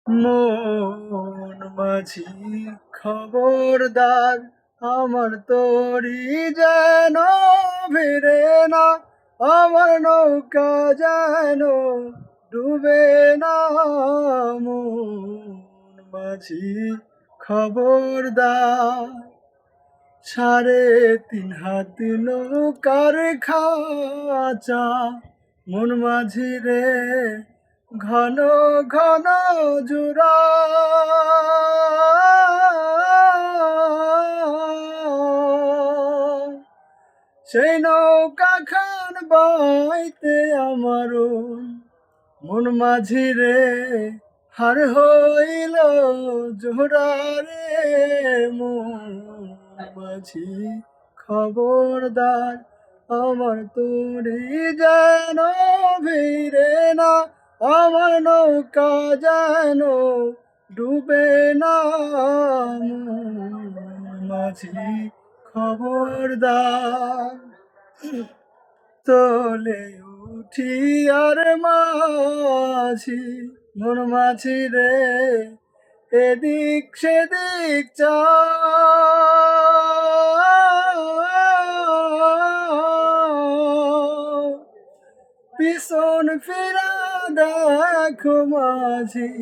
মন মাঝি খবরদার, আমার তরি যেন ভিড়ে না, আমার নৌকা যেন ডুবে না। মন মাঝি খবরদার, 3.5 হাত নৌকার খাঁচা, মন মাঝি রে ঘন ঘন জোড়া। সেই নৌকা খান বাইতে আমারও মন মাঝি রে হার হইল জোড়া রে। মন মাঝি খবরদার, আমার তরি যেন ভিড়ে না, আমার নৌকা যেন ডুবে না। মন মাঝি খবরদার, তোলে উঠি আর মাঝি, মন মাঝি রে এদিক সেদিক পিছন ফিরা দেখো মাঝি,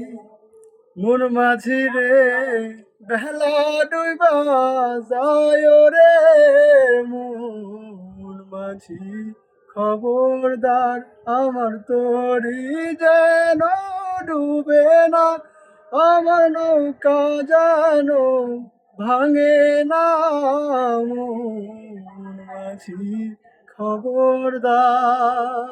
মন মাঝি রে বেলা ডুইবা যায় রে। মন মাঝি খবরদার, আমার তরি যেন ডুবে না, আমার নৌকা যেন ভাঙে না। মন মাঝি খবরদার।